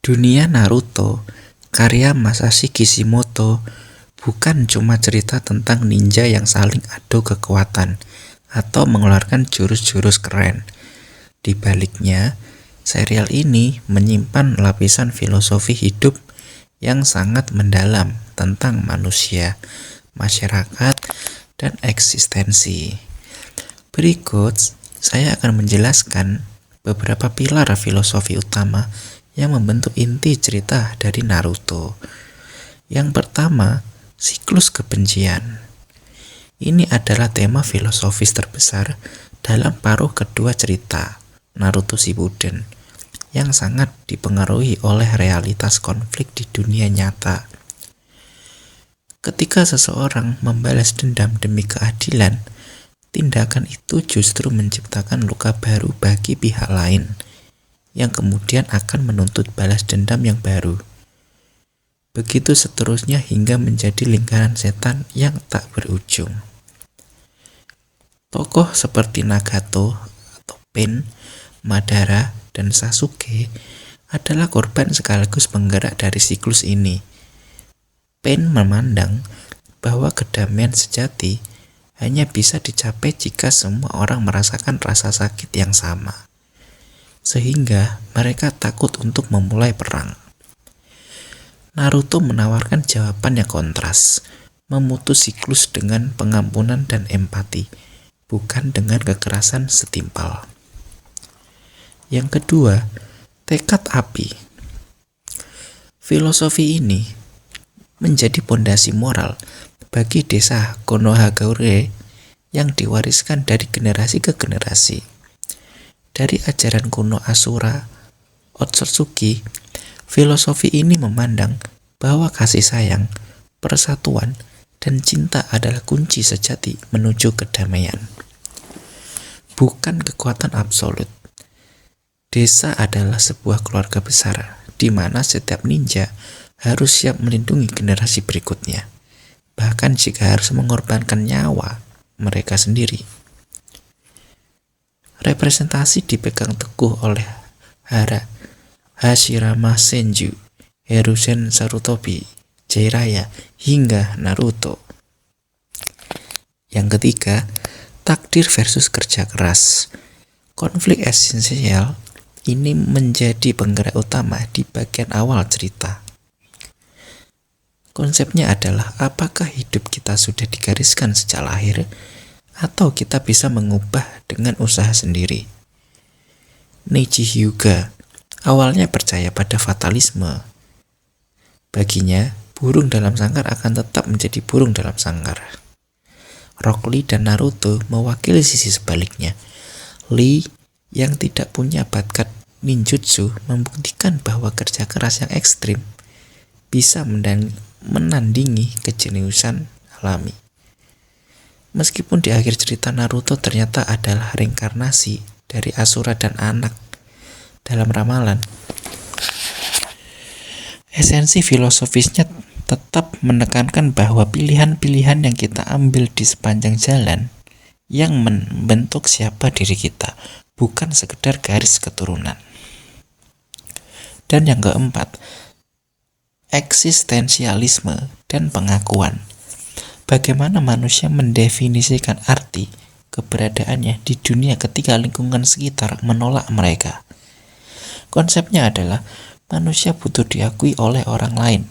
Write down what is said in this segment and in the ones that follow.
Dunia Naruto, karya Masashi Kishimoto, bukan cuma cerita tentang ninja yang saling adu kekuatan atau mengeluarkan jurus-jurus keren. Di baliknya, serial ini menyimpan lapisan filosofi hidup yang sangat mendalam tentang manusia, masyarakat, dan eksistensi. Berikut, saya akan menjelaskan beberapa pilar filosofi utama yang membentuk inti cerita dari Naruto. Yang pertama, siklus kebencian. Ini adalah tema filosofis terbesar dalam paruh kedua cerita, Naruto Shippuden, yang sangat dipengaruhi oleh realitas konflik di dunia nyata. Ketika seseorang membalas dendam demi keadilan, tindakan itu justru menciptakan luka baru bagi pihak lain, yang kemudian akan menuntut balas dendam yang baru. Begitu seterusnya hingga menjadi lingkaran setan yang tak berujung. Tokoh seperti Nagato atau Pain, Madara, dan Sasuke adalah korban sekaligus penggerak dari siklus ini. Pain memandang bahwa kedamaian sejati hanya bisa dicapai jika semua orang merasakan rasa sakit yang sama, sehingga mereka takut untuk memulai perang. Naruto menawarkan jawaban yang kontras, memutus siklus dengan pengampunan dan empati, bukan dengan kekerasan setimpal. Yang kedua, tekad api. Filosofi ini menjadi pondasi moral bagi desa Konohagure yang diwariskan dari generasi ke generasi. Dari ajaran kuno Asura, Otsutsuki, filosofi ini memandang bahwa kasih sayang, persatuan, dan cinta adalah kunci sejati menuju kedamaian. Bukan kekuatan absolut. Desa adalah sebuah keluarga besar, di mana setiap ninja harus siap melindungi generasi berikutnya, bahkan jika harus mengorbankan nyawa mereka sendiri. Representasi dipegang teguh oleh Hashirama Senju, Hiruzen Sarutobi, Jiraiya, hingga Naruto. Yang ketiga, takdir versus kerja keras. Konflik esensial ini menjadi penggerak utama di bagian awal cerita. Konsepnya adalah apakah hidup kita sudah digariskan sejak lahir atau kita bisa mengubah dengan usaha sendiri. Neji Hyuga awalnya percaya pada fatalisme. Baginya, burung dalam sangkar akan tetap menjadi burung dalam sangkar. Rock Lee dan Naruto mewakili sisi sebaliknya. Lee yang tidak punya bakat ninjutsu membuktikan bahwa kerja keras yang ekstrim bisa menandingi kejeniusan alami. Meskipun di akhir cerita Naruto ternyata adalah reinkarnasi dari Asura dan anak dalam ramalan, esensi filosofisnya tetap menekankan bahwa pilihan-pilihan yang kita ambil di sepanjang jalan yang membentuk siapa diri kita, bukan sekedar garis keturunan. Dan yang keempat, eksistensialisme dan pengakuan. Bagaimana manusia mendefinisikan arti keberadaannya di dunia ketika lingkungan sekitar menolak mereka. Konsepnya adalah manusia butuh diakui oleh orang lain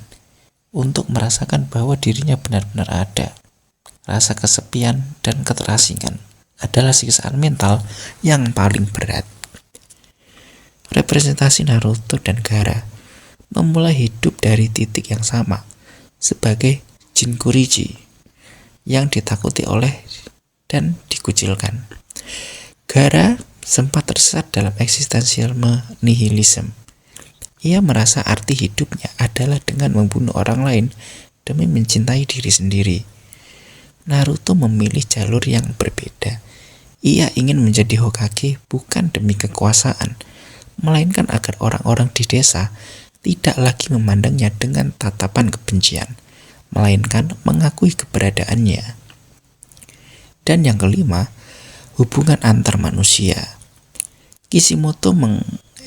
untuk merasakan bahwa dirinya benar-benar ada. Rasa kesepian dan keterasingan adalah siksaan mental yang paling berat. Representasi Naruto dan Gaara memulai hidup dari titik yang sama sebagai Jinchuriki yang ditakuti oleh dan dikucilkan. Gaara sempat tersesat dalam eksistensialisme nihilisme. Ia merasa arti hidupnya adalah dengan membunuh orang lain demi mencintai diri sendiri. Naruto memilih jalur yang berbeda. Ia ingin menjadi Hokage bukan demi kekuasaan, melainkan agar orang-orang di desa tidak lagi memandangnya dengan tatapan kebencian, melainkan mengakui keberadaannya. Dan yang kelima, hubungan antar manusia. Kishimoto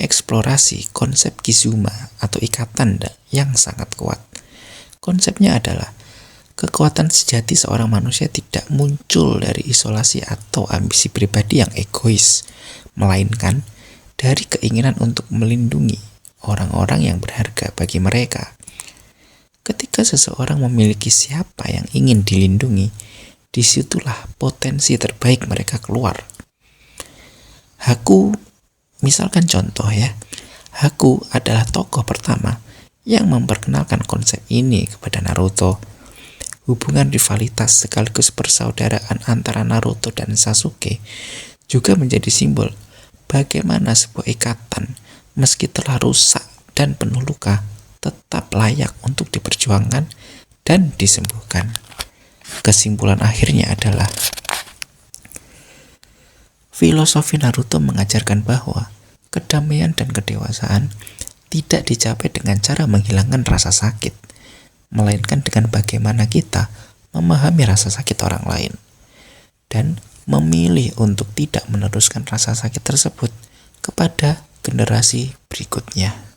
mengeksplorasi konsep Kizuma atau ikatan yang sangat kuat. Konsepnya adalah kekuatan sejati seorang manusia tidak muncul dari isolasi atau ambisi pribadi yang egois, melainkan dari keinginan untuk melindungi orang-orang yang berharga bagi mereka. Ketika seseorang memiliki siapa yang ingin dilindungi, disitulah potensi terbaik mereka keluar. Haku, misalkan contoh ya, Haku adalah tokoh pertama yang memperkenalkan konsep ini kepada Naruto. Hubungan rivalitas sekaligus persaudaraan antara Naruto dan Sasuke juga menjadi simbol bagaimana sebuah ikatan, meski telah rusak dan penuh luka, tetap layak untuk diperjuangkan dan disembuhkan. Kesimpulan akhirnya adalah filosofi Naruto mengajarkan bahwa kedamaian dan kedewasaan tidak dicapai dengan cara menghilangkan rasa sakit, melainkan dengan bagaimana kita memahami rasa sakit orang lain dan memilih untuk tidak meneruskan rasa sakit tersebut kepada generasi berikutnya.